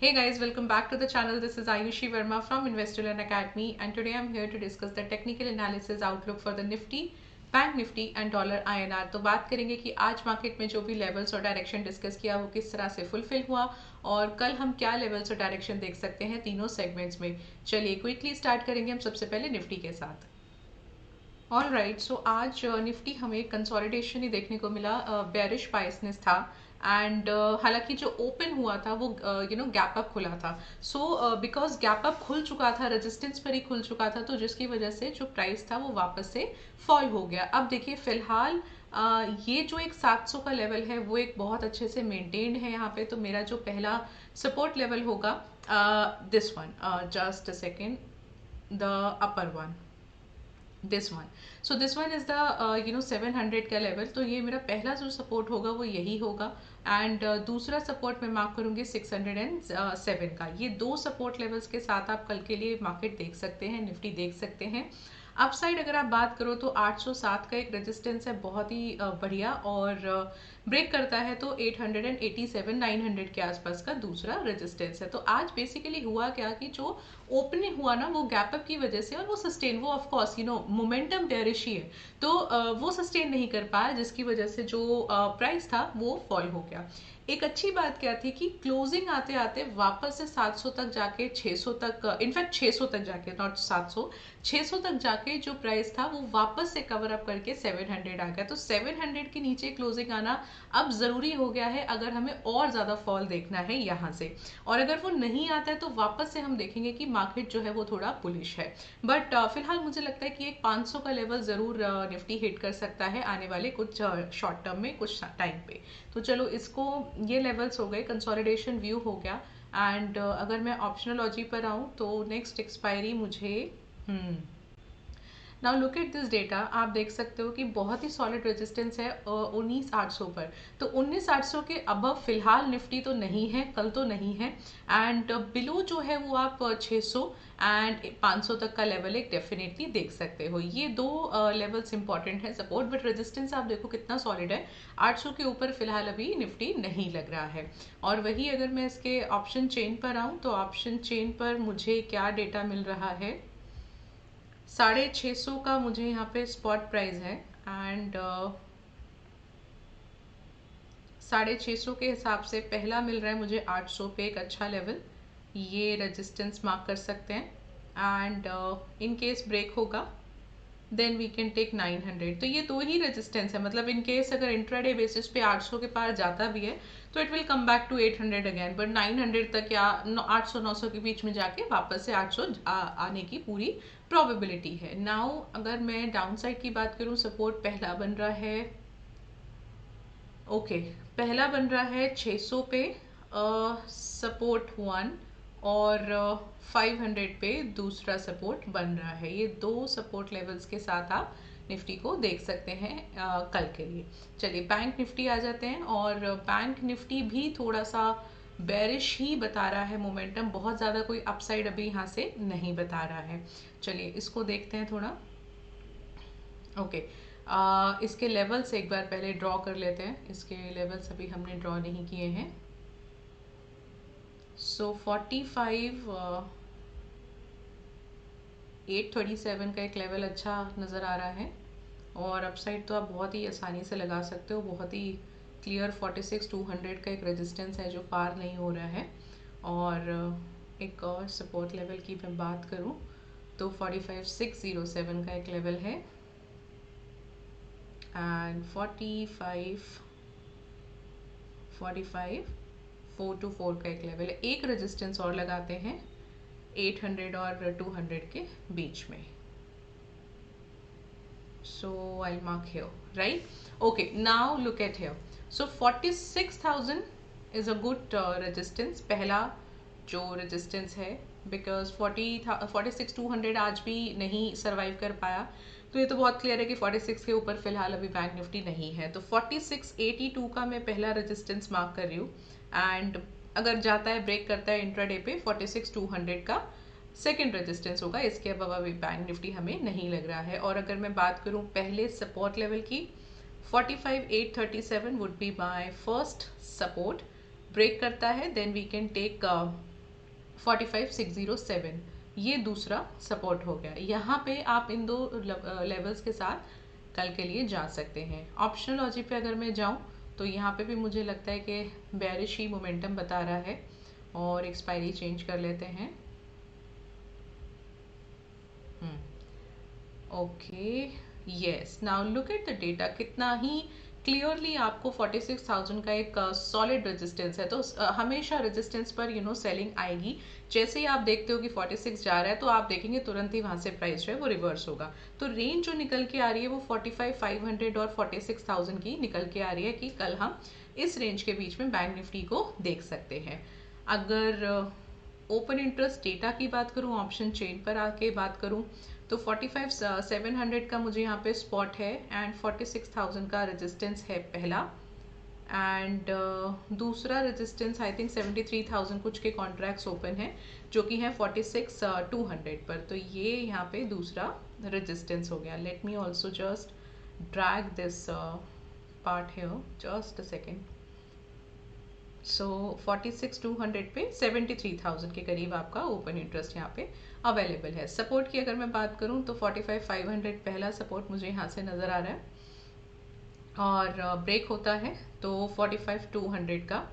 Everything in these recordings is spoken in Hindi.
Hey guys, welcome back to the channel. This is Ayushi Verma from InvestorLearn Academy, and today I'm here to discuss the technical analysis outlook for the Nifty, bank Nifty and dollar INR। तो बात करेंगे कि आज मार्केट में जो भी लेवल्स और डायरेक्शन डिस्कस किया वो किस तरह से फुलफिल हुआ और कल हम क्या लेवल्स और डायरेक्शन देख सकते हैं तीनों सेगमेंट्स में। चलिए क्विकली स्टार्ट करेंगे हम सबसे पहले निफ्टी के साथ। ऑल राइट, सो आज निफ्टी हमें कंसोलिडेशन ही देखने को मिला, बेरिश बायसनेस था एंड हालांकि जो ओपन हुआ था वो गैप अप खुला था। सो बिकॉज गैप अप खुल चुका था, रेजिस्टेंस पर ही खुल चुका था, तो जिसकी वजह से जो प्राइस था वो वापस से फॉल हो गया। अब देखिए फिलहाल ये जो एक 700 का लेवल है वो एक बहुत अच्छे से मेंटेन्ड है यहाँ पे। तो मेरा जो पहला सपोर्ट लेवल होगा this one, just a second, the upper one, this one. So this one is the 700 का लेवल। तो ये मेरा पहला जो सपोर्ट होगा वो यही होगा एंड दूसरा सपोर्ट मैं मार्क करूंगी 607 का। ये दो सपोर्ट लेवल्स के साथ आप कल के लिए मार्केट देख सकते हैं, निफ्टी देख सकते हैं। अपसाइड अगर आप बात करो तो 807 का एक रेजिस्टेंस है बहुत ही बढ़िया, और ब्रेक करता है तो 887 900 के आसपास का दूसरा रेजिस्टेंस है। तो आज बेसिकली हुआ क्या कि जो ओपनिंग हुआ ना वो गैप अप की वजह से, और वो सस्टेन, वो ऑफ कोर्स मोमेंटम बेयरिश ही है, तो वो सस्टेन नहीं कर पाया, जिसकी वजह से जो प्राइस था वो फॉल हो गया। एक अच्छी बात क्या थी कि क्लोजिंग आते आते वापस से 700 तक जाके 600 तक, इनफैक्ट 600 तक जाके, नॉट 700, 600 तक जाके जो प्राइस था वो वापस से कवर अप करके 700 आ गया। तो 700 के नीचे क्लोजिंग आना अब जरूरी हो गया है अगर हमें और ज्यादा फॉल देखना है यहाँ से, और अगर वो नहीं आता है तो वापस से हम देखेंगे कि मार्केट जो है वो थोड़ा बुलिश है। बट फिलहाल मुझे लगता है कि एक 500 का लेवल जरूर निफ्टी हिट कर सकता है आने वाले कुछ शॉर्ट टर्म में, कुछ टाइम पे। तो चलो इसको, ये लेवल्स हो गए, कंसोलिडेशन व्यू हो गया। एंड अगर मैं ऑप्शनोलॉजी पर आऊँ तो नेक्स्ट एक्सपायरी मुझे now look at this data. आप देख सकते हो कि बहुत ही सॉलिड रेजिस्टेंस है 19,800 पर। तो 19,800 के अबव फिलहाल निफ्टी तो नहीं है, कल तो नहीं है, एंड बिलो जो है वो आप 600 एंड 500 तक का लेवल एक डेफिनेटली देख सकते हो। ये दो लेवल्स इंपॉर्टेंट है सपोर्ट, बट रेजिस्टेंस आप देखो कितना सॉलिड है। 800 के ऊपर फिलहाल अभी निफ्टी नहीं लग रहा है। और वही अगर मैं इसके ऑप्शन चेन पर आऊँ तो ऑप्शन चेन पर मुझे क्या डेटा मिल रहा है, 650 का मुझे यहाँ पे स्पॉट प्राइस है एंड 650 के हिसाब से पहला मिल रहा है मुझे 800 पे एक अच्छा लेवल, ये रेजिस्टेंस मार्क कर सकते हैं। एंड इन केस ब्रेक होगा देन वी कैन टेक 900। तो ये दो ही रेजिस्टेंस है, मतलब इन केस अगर इंट्राडे बेसिस पे 800 के पार जाता भी है तो it will come back to 800 again, but 900 तक या 800 900 के बीच में जाके वापस से 800 आने की पूरी प्रोबेबिलिटी है। नाउ अगर मैं डाउन साइड की बात करूं, सपोर्ट पहला बन रहा है, ओके पहला बन रहा है 600 पे सपोर्ट 1, और 500 पे दूसरा सपोर्ट बन रहा है। ये दो सपोर्ट लेवल्स के साथ आप निफ्टी को देख सकते हैं कल के लिए। चलिए बैंक निफ्टी आ जाते हैं, और बैंक निफ्टी भी थोड़ा सा बेरिश ही बता रहा है, मोमेंटम बहुत ज़्यादा कोई अपसाइड अभी यहाँ से नहीं बता रहा है। चलिए इसको देखते हैं थोड़ा। ओके इसके लेवल्स एक बार पहले ड्रॉ कर लेते हैं, इसके लेवल्स अभी हमने ड्रॉ नहीं किए हैं। सो 45 837 का एक लेवल अच्छा नज़र आ रहा है, और अपसाइड तो आप बहुत ही आसानी से लगा सकते हो, बहुत ही क्लियर 46 200 का एक रेजिस्टेंस है जो पार नहीं हो रहा है। और एक और सपोर्ट लेवल की मैं बात करूं तो 45 607 का एक लेवल है, एंड 45 424 का एक लेवल है। एक रेजिस्टेंस और लगाते हैं 800 और 200 के बीच में। So I'll mark here, right? Okay, now look at here. So 46,000 is a good resistance, पहला जो resistance है, because 46,200 आज भी नहीं survive कर पाया। तो ये तो बहुत क्लियर है कि 46 के ऊपर फिलहाल अभी बैंक निफ्टी नहीं है। तो 4682 का मैं पहला रेजिस्टेंस मार्क कर रही हूँ, एंड अगर जाता है ब्रेक करता है इंट्राडे पे 46,200 का सेकेंड रेजिस्टेंस होगा। इसके अलावा भी बैंक निफ्टी हमें नहीं लग रहा है। और अगर मैं बात करूं पहले सपोर्ट लेवल की, 45 837 would be my first support. Break करता है देन वी कैन टेक 45,607, ये दूसरा सपोर्ट हो गया। यहाँ पे आप इन दो लेवल्स के साथ कल के लिए जा सकते हैं। ऑप्शनलॉजी पे अगर मैं जाऊँ तो यहाँ पे भी मुझे लगता है कि बेरिश ही मोमेंटम बता रहा है, और एक्सपायरी चेंज कर लेते हैं। Okay, yes, now look at the data, कितना ही क्लियरली आपको 46,000 का एक सॉलिड रेजिस्टेंस है। तो हमेशा रेजिस्टेंस पर सेलिंग आएगी। जैसे ही आप देखते हो कि 46 जा रहा है तो आप देखेंगे तुरंत ही वहां से प्राइस जो है वो रिवर्स होगा। तो रेंज जो निकल के आ रही है वो 45,500 और 46,000 की निकल के आ रही है कि कल हम इस रेंज के बीच में बैंक निफ्टी को देख सकते हैं। अगर ओपन इंटरेस्ट डेटा की बात करूं, ऑप्शन चेन पर आके बात करूं, तो 45,700 का मुझे यहाँ पे स्पॉट है, एंड 46,000 का रेजिस्टेंस है पहला, एंड दूसरा रेजिस्टेंस आई थिंक 73,000 कुछ के कॉन्ट्रैक्ट्स ओपन है, जो कि है 46,200 पर। तो ये यहाँ पे दूसरा रेजिस्टेंस हो गया। Let me also just drag this part here, just a second. So 46,200 पे 73,000 के करीब आपका ओपन इंटरेस्ट यहाँ पे अवेलेबल है। सपोर्ट की अगर मैं बात करूँ तो 45,500 पहला सपोर्ट मुझे यहाँ से नज़र आ रहा है, और ब्रेक होता है तो 45,200 का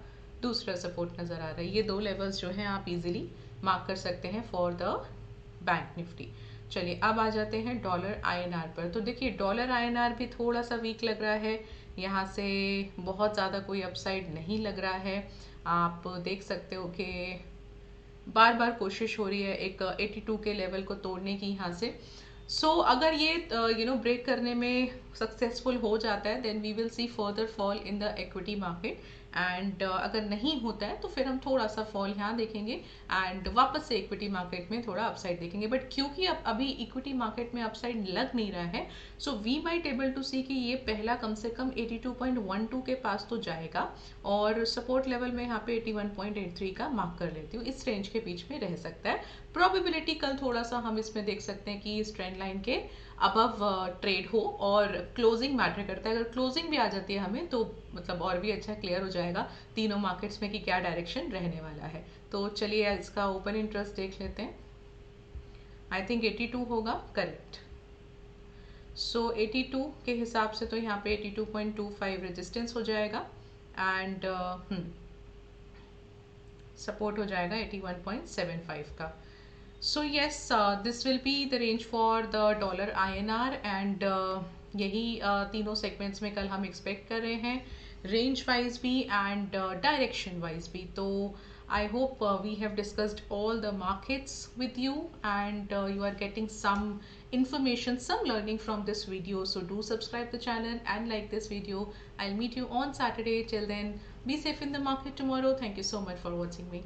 दूसरा सपोर्ट नज़र आ रहा है। ये दो लेवल्स जो हैं आप इजीली मार्क कर सकते हैं फॉर द बैंक निफ्टी। चलिए अब आ जाते हैं डॉलर आईएनआर पर। तो देखिए डॉलर आईएनआर भी थोड़ा सा वीक लग रहा है, यहाँ से बहुत ज़्यादा कोई अपसाइड नहीं लग रहा है। आप देख सकते हो कि बार बार कोशिश हो रही है एक 82 के लेवल को तोड़ने की यहाँ से। अगर ये ब्रेक करने में सक्सेसफुल हो जाता है, then we will see further fall in the equity market, and अगर नहीं होता है तो फिर हम थोड़ा सा फॉल यहाँ देखेंगे, एंड वापस से इक्विटी मार्केट में थोड़ा अपसाइड देखेंगे। बट क्योंकि अब अभी इक्विटी मार्केट में अपसाइड लग नहीं रहा है, so we might able to see कि ये पहला कम से कम 82.12 के पास तो जाएगा, और सपोर्ट लेवल में यहाँ पे 81.83 का मार्क कर लेती हूँ, इस रेंज के बीच में रह सकता है। प्रोबेबिलिटी कल थोड़ा सा हम इसमें देख सकते हैं कि इस ट्रेंड लाइन के अबव ट्रेड हो, और क्लोजिंग मैटर करता है। अगर क्लोजिंग भी आ जाती है हमें तो मतलब और भी अच्छा क्लियर हो जाएगा तीनों मार्केट्स में कि क्या डायरेक्शन रहने वाला है। तो चलिए इसका ओपन इंटरेस्ट देख लेते हैं। आई थिंक 82 होगा, करेक्ट। 82 के हिसाब से तो यहाँ पे 82.25 रेजिस्टेंस हो जाएगा, एंड सपोर्ट हो जाएगा 81.75 का। So yes, this will be the range for the dollar INR, and यही तीनों सेगमेंट्स में कल हम एक्सपेक्ट कर रहे हैं, रेंज वाइज भी एंड डायरेक्शन वाइज भी। तो I hope we have discussed all the markets with you, and you are getting some information, some learning from this video. So do subscribe the channel and like this video. I'll meet you on Saturday. Till then, be safe in the market tomorrow. Thank you so much for watching me.